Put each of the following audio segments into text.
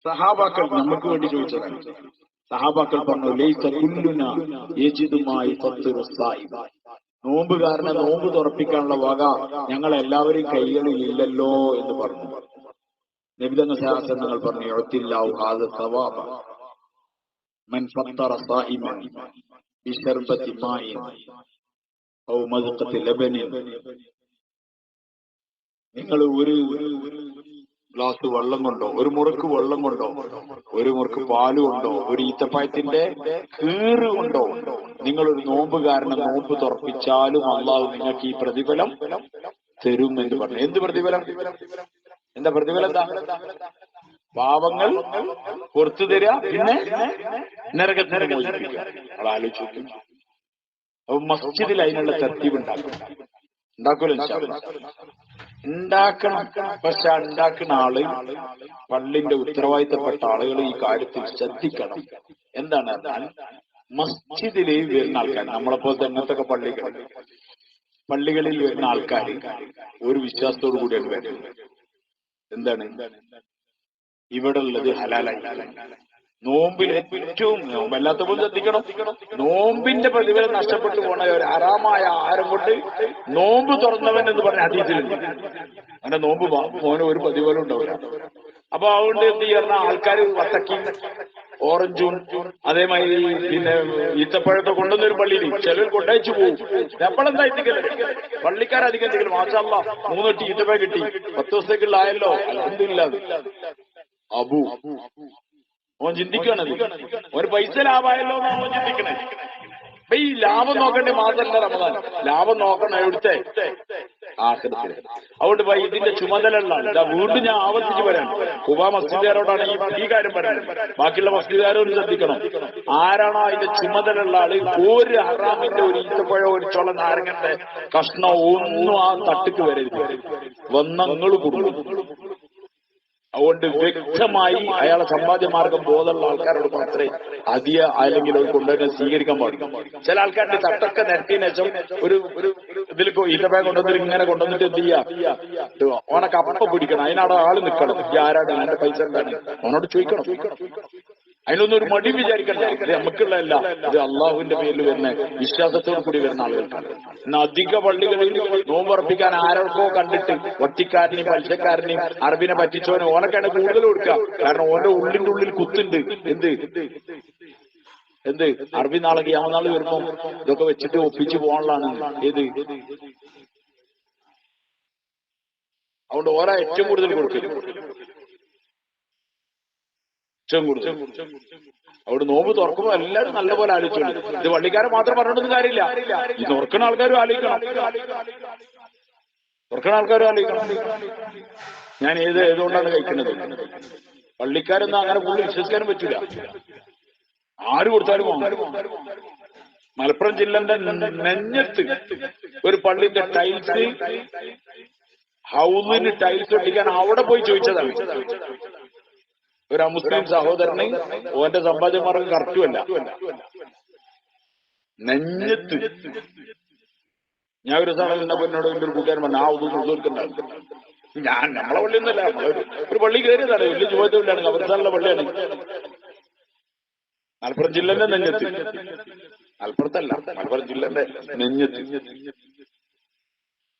സഹാബാക്കൾ നമുക്ക് വേണ്ടി ചോദിച്ചതാണ്. സഹാബാക്കൾ പറഞ്ഞു, ലൈസ കുല്ലുനാ യജിദു മാ യുഫത്തിറു സായിബ. നോമ്പുകാരനെ നോമ്പ് തുറപ്പിക്കാനുള്ള വക ഞങ്ങൾ എല്ലാവരും കൈകളിൽ ഇല്ലല്ലോ എന്ന് പറഞ്ഞു. നബിതങ്ങൾ സഹാസങ്ങൾ പറഞ്ഞു, യുഅത്തില്ലാഹു ഹാദ സവാബ മൻ ഫത്തറ സായിമൻ ബിശർബത്തി മാഇൻ ഔ മദ്ഖത്തി ലബനിൻ. നിങ്ങൾ ഒരു ഗ്ലാസ് വെള്ളം കൊണ്ടോ, ഒരു മുറുക്ക് വെള്ളം കൊണ്ടോ, ഒരു മുറുക്ക് പാല് കൊണ്ടോ, ഒരു ഈത്തപ്പഴത്തിന്റെ കീറ് കൊണ്ടോ നിങ്ങളൊരു നോമ്പുകാരനെ നോമ്പ് തുറപ്പിച്ചാലും അള്ളാഹു നിങ്ങൾക്ക് ഈ പ്രതിഫലം തരും എന്ന് പറഞ്ഞു. എന്ത് പ്രതിഫലം? എന്താ പ്രതിഫലം? എന്താ? പാവങ്ങൾ പുറത്തു തരിക, പിന്നെ നരകത്തിന് മോചിപ്പിക്കുക. നമ്മൾ ആലോചിച്ചു. അപ്പൊ മസ്ജിദിൽ അതിനുള്ള തർത്തീബ് ഉണ്ടാക്കൂലോ? ഉണ്ടാക്കണം. പക്ഷെ ഉണ്ടാക്കുന്ന ആള്, പള്ളിന്റെ ഉത്തരവാദിത്തപ്പെട്ട ആളുകൾ ഈ കാര്യത്തിൽ ശ്രദ്ധിക്കണം. എന്താണ് പറഞ്ഞാൽ, മസ്ജിദിൽ വരുന്ന ആൾക്കാർ, നമ്മളെപ്പോലത്തെ അങ്ങനത്തെ പള്ളികളിൽ വരുന്ന ആൾക്കാർ ഒരു വിശ്വാസത്തോടു കൂടിയാണ് വരുന്നത്. എന്താണ്? ഇവിടെ ഉള്ളത് ഹലാലായി. നോമ്പിൽ ഏറ്റവും നോമ്പല്ലാത്തപ്പോൾ ശ്രദ്ധിക്കണം. നോമ്പിന്റെ പ്രതിഫലം നഷ്ടപ്പെട്ടു പോണ ഒരു ഹറാമായ ആഹാരം കൊണ്ട് നോമ്പ് തുറന്നവൻ എന്ന് പറഞ്ഞ ഹദീസിലുണ്ട്. അങ്ങനെ നോമ്പ് മോന് ഒരു പ്രതിഫലം ഉണ്ടാവില്ല. അപ്പൊ അതുകൊണ്ട് എന്ത് ചെയ്യുന്ന ആൾക്കാർ വത്തക്കി ഓറഞ്ചും അതേമാതിരി പിന്നെ ഈത്തപ്പഴത്തെ കൊണ്ടുവന്നൊരു പള്ളിയിൽ ചിലർ കൊണ്ടയച്ചു പോകും. നമ്മളെന്താ എത്തിക്കല്ലേ? പള്ളിക്കാരധികം എന്തെങ്കിലും മാഷാ അല്ലാഹ് 3 ഈത്തപ്പഴം കിട്ടി, 10 ദിവസത്തേക്കുള്ള ആയല്ലോ, അൽഹംദുലില്ലാഹ്. അബു ഓൻ ചിന്തിക്കണത് ഒരു പൈസ ലാഭമായല്ലോ എന്നാണ് ഓൻ ചിന്തിക്കണേ. അപ്പൊ ഈ ലാഭം നോക്കണ്ടേ മാസമല്ല റമദാൻ, ലാഭം നോക്കണം എവിടുത്തെ? ആഖിറത്തിലെ. അതുകൊണ്ട് ഇതിന്റെ ചുമതലയുള്ള ഇതാ വീണ്ടും ഞാൻ ആവർത്തിച്ച് പറയാം. കുബാ മസ്ജിദുകാരോടാണ് ഈ കാര്യം പറയുന്നത്. ബാക്കിയുള്ള മസ്ജിദുകാരോട് ശ്രദ്ധിക്കണം. ആരാണോ അതിന്റെ ചുമതലയുള്ള ആള്, ഒരു ഹറാമിന്റെ ഒരു ഈത്തപ്പഴോ ഒരു ചുള നാരങ്ങന്റെ കഷ്ണോ ഒന്നും ആ തട്ടിക്ക് വരരുത്. വന്ന നിങ്ങൾ കൊടുക്കും. അതുകൊണ്ട് വ്യക്തമായി അയാളെ സമ്പാദ്യ മാർഗം ബോധമുള്ള ആൾക്കാരോട് മാത്രമേ അല്ലെങ്കിൽ ഒരു കൊണ്ടുവരുന്നത് സ്വീകരിക്കാൻ പാടില്ല. ചില ആൾക്കാരുടെ തട്ടൊക്കെ നിരത്തിയതിനു ശേഷം ഒരു ഇതിൽ ഈത്തപ്പഴം കൊണ്ടുവന്നിട്ട് ഇങ്ങനെ കൊണ്ടുവന്നിട്ട് എന്ത് ചെയ്യാ, ഓനൊക്കെ അപ്പം പിടിക്കണം. അതിനവിടെ ആള് നിൽക്കണം. ഈ ആരാണ്, എന്റെ പൈസ എന്താണ്, അവനോട് ചോദിക്കണം. അതിനൊന്നും ഒരു മടി വിചാരിക്കണ്ട. ഇത് നമുക്കുള്ളതല്ല, ഇത് അള്ളാഹുവിന്റെ പേരിൽ വരുന്ന വിശ്വാസത്തോടു കൂടി വരുന്ന ആളുകൾക്കാണ്. ഇന്ന് അധിക പള്ളികളിൽ നോമ്പുറപ്പിക്കാൻ ആരൊക്കെ കണ്ടിട്ട് വട്ടിക്കാരനെയും പലിശക്കാരനെയും അറബിനെ പറ്റിച്ചോനെ ഓനൊക്കെയാണ് കൂടുതൽ കൊടുക്കുക. കാരണം ഓന്റെ ഉള്ളിന്റെ ഉള്ളിൽ കുത്തുണ്ട്. എന്ത് അറബി നാളെ ഖിയാമത്ത് വരുമ്പോ ഇതൊക്കെ വെച്ചിട്ട് ഒപ്പിച്ചു പോകാനുള്ളതാണ്. അതുകൊണ്ട് ഓരോ ഏറ്റവും കൂടുതൽ കൊടുക്കും. അവിടെ നോമ്പ് തുറക്കുമ്പോ എല്ലാവരും നല്ലപോലെ ആലോചിച്ചു. ഇത് പള്ളിക്കാരെ മാത്രം പറഞ്ഞിട്ടൊന്നും കാര്യമില്ല. ഈ തുറക്കുന്ന ആൾക്കാരും ആലോചിക്കണം. ഞാൻ ഏതുകൊണ്ടാണ് കഴിക്കുന്നത്? പള്ളിക്കാരൊന്നും അങ്ങനെ കൂടുതൽ വിശ്വസിക്കാനും പറ്റില്ല. ആര് കൊടുത്താലും വാങ്ങും. മലപ്പുറം ജില്ലന്റെ നെഞ്ഞത്ത് ഒരു പള്ളിന്റെ ടൈൽസ്, ഹൗസിന് ടൈൽസ് ഒട്ടിക്കാൻ അവിടെ പോയി ചോദിച്ചതാണ്. ഒരു അമുസ്ലിം സഹോദരന് ഓന്റെ സമ്പാദ്യമാർഗം കറക്റ്റുമല്ല. നെഞ്ഞത്ത്. ഞാൻ ഒരു സ്ഥലം എന്നപ്പോ എന്നോട് എന്റെ ഒരു കൂട്ടുകാരൻ പറഞ്ഞു, ആ ഉദ്ദേശിക്കുന്നുണ്ടാവും. ഞാൻ നമ്മളെ പള്ളിയൊന്നുമല്ല, ഒരു പള്ളി കയറിയതാണ്. വലിയ ചുവത്തിലാണ്, കബർസ്ഥാനുള്ള പള്ളിയാണ്. മലപ്പുറം ജില്ലന്റെ നെഞ്ഞത്ത്. മലപ്പുറത്തല്ല, മലപ്പുറം ജില്ലന്റെ നെഞ്ഞത്ത്.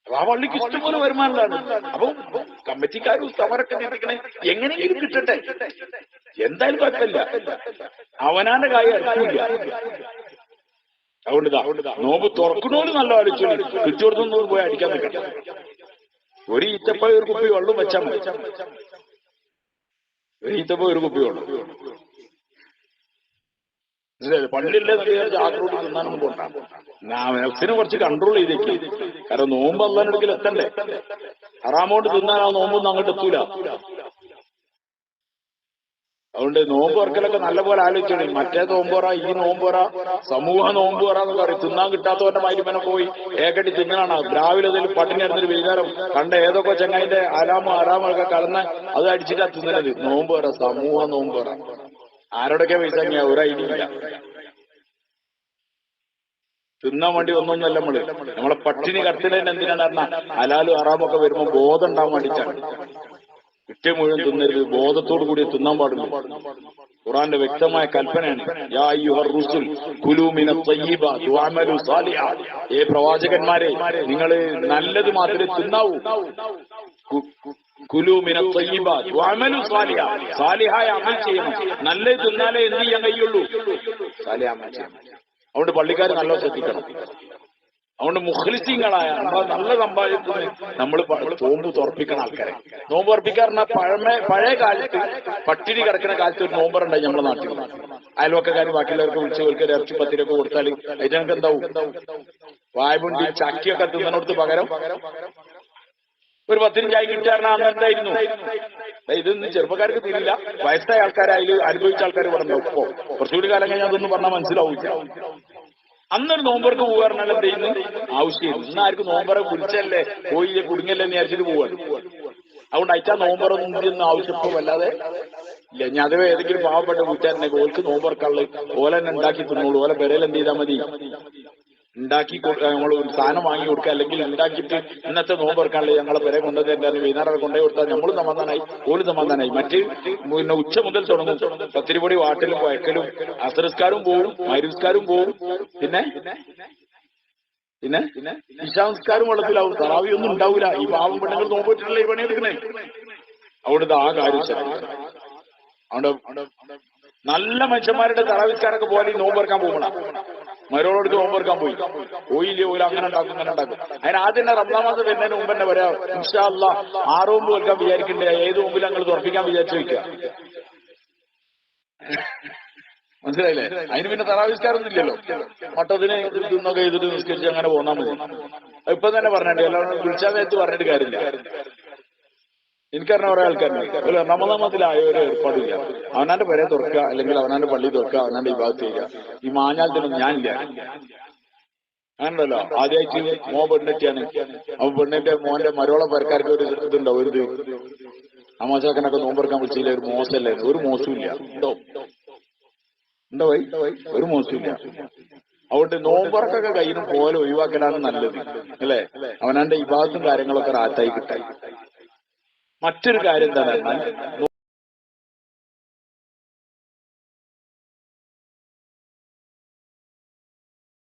അപ്പൊ ആ പള്ളിക്ക് ഇഷ്ടംപോലെ വരുമാനമാണ്. അപ്പൊ കമ്മിറ്റിക്കാരും സമരൊക്കെ ചിന്തിക്കണേ എങ്ങനെയെങ്കിലും കിട്ടട്ടെ, എന്തായാലും കുഴപ്പമില്ല, അവനാന്റെ കാര്യം അറിയില്ല. അതുകൊണ്ട് നോമ്പ് തുറക്കണോന്ന് നല്ല ആലോചിച്ചു. കിട്ടിയോടത്തൊന്നും പോയി അടിക്കാൻ നിൽക്കട്ടെ. ഒരു ഈത്തപ്പഴം ഒരു കുപ്പി വെള്ളം വെച്ചാൽ മതി. ഒരു ഈത്തപ്പഴം ഒരു കുപ്പി വെള്ളം. പള്ളിയില്ലേ നല്ല ആക്രോട്ട് തിന്നാനൊന്നും പോണ്ട. നെഫ്സിനെ കുറച്ച് കൺട്രോൾ ചെയ്തേക്ക്. കാരണം നോമ്പ് അള്ളാന്റെ അടുക്കൽ എത്തണ്ടേ. ഹറാമോണ്ട് തിന്നാൻ ആ നോമ്പൊന്നും അങ്ങോട്ട് എത്തൂല. അതുകൊണ്ട് നോമ്പ് തുറക്കലൊക്കെ നല്ലപോലെ ആലോചിച്ചോളി. മറ്റേ നോമ്പോറ, ഈ നോമ്പോറ, സമൂഹ നോമ്പോറ എന്നൊക്കെ പറയും. തിന്നാൻ കിട്ടാത്തവന്റെ മരുമനെ പോയി ഏകട്ടി തിന്നാണ്. രാവിലെ അതിൽ പട്ടിണി നടന്നൊരു വൈകുന്നേരം കണ്ട ഏതൊക്കെ ചങ്ങായിന്റെ ആരാമൊക്കെ കലർന്ന് അത് അടിച്ചിട്ടാ തിന്നണത്. നോമ്പോറ, സമൂഹ നോമ്പോറ. ആരോടൊക്കെ പൈസ ഒരു ഐഡിയ ഇല്ല. തിന്നാൻ വേണ്ടി ഒന്നൊന്നല്ല നമ്മളെ പട്ടിണി കടത്തുന്നതിന് എന്തിനാണ് പറഞ്ഞാൽ ഹലാലും ഹറാമൊക്കെ വരുമ്പോ ബോധം ഉണ്ടാവാൻ വേണ്ടിയിട്ടാണ്. ഒറ്റ മുഴുവൻ തിന്നരുത്, ബോധത്തോടു കൂടി തിന്നാൻ പാടുള്ളൂ. ഖുർആന്റെ വ്യക്തമായ കൽപ്പനയാണ്. യാ അയ്യുഹർ റുസുൽ കുലൂ മിനത് ത്വയ്യിബാതി വഅമലു സാലിഹാ. ഏ പ്രവാചകന്മാരെ, നിങ്ങൾ നല്ലത് മാത്രമേ തിന്നാവൂ. കുലൂ മിനത് ത്വയ്യിബാതി വഅമലു സാലിഹാ. സാലിഹായ അമൽ ചെയ്യണം. നല്ലത് തിന്നാലേ എന്ത് ചെയ്യാൻ കഴിയുള്ളൂ? സാലിഹ അമൽ ചെയ്യണം. അതുകൊണ്ട് പള്ളിക്കാർ നല്ല ശ്രദ്ധിക്കണം. അതുകൊണ്ട് മുഖ്ലിസീങ്ങളായ നല്ല സമ്പാദിക്കുന്നത് നമ്മൾ നോമ്പ് തുറപ്പിക്കുന്ന ആൾക്കാരെ. നോമ്പ് തുറപ്പിക്കാറുള്ള പഴയ കാലത്ത് പട്ടിണി കിടക്കുന്ന കാലത്ത് ഒരു നോമ്പറുണ്ടായി നമ്മുടെ നാട്ടിൽ. അയൽവക്കാർ ബാക്കിയുള്ളവർക്ക് വിളിച്ചവർക്ക് ഇറച്ചി പത്തിരൊക്കെ കൊടുത്താൽ അതിനൊക്കെ എന്താവും? വായ്പുണ്ടി ചക്കിയൊക്കെ തിന്നണോടത്ത് പകരം ഒരു 10 ചായ കിട്ടാറിന് അന്ന് എന്തായിരുന്നു? ഇതൊന്നും ചെറുപ്പക്കാർക്ക് തിരില്ല. വയസ്സായ ആൾക്കാരായാലും അനുഭവിച്ച ആൾക്കാർ പറഞ്ഞു. ഇപ്പോ കുറച്ചുകൂടി കാലം കഴിഞ്ഞാൽ അതൊന്നും പറഞ്ഞാൽ മനസ്സിലാവില്ല. അന്നൊരു നോമ്പർക്ക് പോകാറുണ്ടല്ലോ. എന്ത് ചെയ്യുന്നു? ആവശ്യം. ഇന്ന് ആർക്കും നോമ്പറെ വിളിച്ചല്ലേ പോയി കുടുങ്ങല്ലേ എന്ന് വിചാരിച്ചിട്ട് പോവാണ്. അതുകൊണ്ട് അയച്ചാ നോമ്പറൊന്നും ഒന്നും ആവശ്യപ്പോ വല്ലാതെ ഇല്ല. ഞാൻ അഥവാ ഏതെങ്കിലും പാവപ്പെട്ട വീട്ടുകാരനെ ഓൾക്ക് നോമ്പറക്കുള്ളത് ഓല തന്നെ ഉണ്ടാക്കി തിന്നോളൂ. ഓല പെരയിൽ എന്ത് ചെയ്താൽ മതി? ഉണ്ടാക്കി നമ്മൾ ഒരു സാധനം വാങ്ങി കൊടുക്കുക, അല്ലെങ്കിൽ ഉണ്ടാക്കിയിട്ട് ഇന്നത്തെ നോമ്പറക്കാനുള്ളത് ഞങ്ങളെ പെരെ കൊണ്ടുവന്നിട്ടുണ്ടായിരുന്നു. വൈകുന്നേരം കൊണ്ടേ കൊടുത്താൽ നമ്മളും സമാധാനമായി, ഓലും സമാധാനമായി. മറ്റ് പിന്നെ ഉച്ച മുതൽ തുടങ്ങും പത്തിരിപ്പൊടി വാട്ടലും കുഴക്കലും. അസറസ്കാരും പോവും, മരുസ്കാരും പോവും, പിന്നെ ഇശാംസ്കാരും വെള്ളത്തിലാവും. തറാവി ഒന്നും ഉണ്ടാവില്ല. ഈ പാവം പെണ്ണുങ്ങൾ നോമ്പിട്ടുള്ള ഈ പണിയെടുക്കണേ. അവിടുത്തെ ആ കാര്യം അവിടെ നല്ല മനുഷ്യന്മാരുടെ തറാവിസ്കാരൊക്കെ പോലെ നോമ്പറക്കാൻ പോകണം. മരോളെടുത്ത് നോമ്പറക്കാൻ പോയില്ലേ ഓല അങ്ങനെ ഉണ്ടാക്കും, ഇങ്ങനെ ഉണ്ടാക്കും. അതിന് ആദ്യം തന്നെ റമദാൻ മാസം വരുന്നതിന് മുമ്പ് തന്നെ വരാം. ഇൻഷാ അല്ലാഹ് 6 നോമ്പ് വെക്കാൻ വിചാരിക്കണ്ടേ? ഏത് മുമ്പിൽ ഞങ്ങൾ തുറപ്പിക്കാൻ വിചാരിച്ചു വെക്കുക. മനസ്സിലായില്ലേ? അതിന് പിന്നെ തറാവിസ്കാരൊന്നും ഇല്ലല്ലോ. മട്ടത്തിന് തിന്നൊക്കെ ചെയ്തിട്ട് നിസ്കരിച്ച് അങ്ങനെ പോന്നാൽ മതി. ഇപ്പൊ തന്നെ പറഞ്ഞിട്ട് എല്ലാവരും വിളിച്ചാൽ നേരത്ത് പറഞ്ഞിട്ട് കാര്യമില്ല. എനിക്കറിഞ്ഞ കുറെ ആൾക്കാരുണ്ട് റമദാൻ മാസത്തിലായ ഒരു ഏർപ്പാടില്ല. അവനാന്റെ പെരെ തുറക്കുക, അല്ലെങ്കിൽ അവനാന്റെ പള്ളി തുറക്കുക, അവനാന്റെ വിഭാഗത്ത് ചെയ്യുക. ഈ മാഞ്ഞാലത്തിനൊന്നും ഞാനില്ല. അങ്ങനല്ലോ. ആദ്യമായിട്ട് പെണ്ണെറ്റിയാണ്. അവൻ പെണ്ണിന്റെ മോന്റെ മരോളം പെരക്കാർക്ക് ഒരു ഇതുണ്ടാവും, ഒരു അമാശാക്കനൊക്കെ നോമ്പെടുക്കാൻ വിളിച്ചില്ല. ഒരു മോശമല്ലേ? ഒരു മോശവും ഇല്ല. ഉണ്ടോ ഒരു മോശമില്ല. അതുകൊണ്ട് നോമ്പറക്കൊക്കെ കയ്യിൽ നിന്ന് പോലെ ഒഴിവാക്കലാണ് നല്ലത്, അല്ലേ? അവനാന്റെ വിഭാഗത്തും കാര്യങ്ങളൊക്കെ റാറ്റായി കിട്ടായി. മറ്റൊരു കാര്യം എന്താണ്?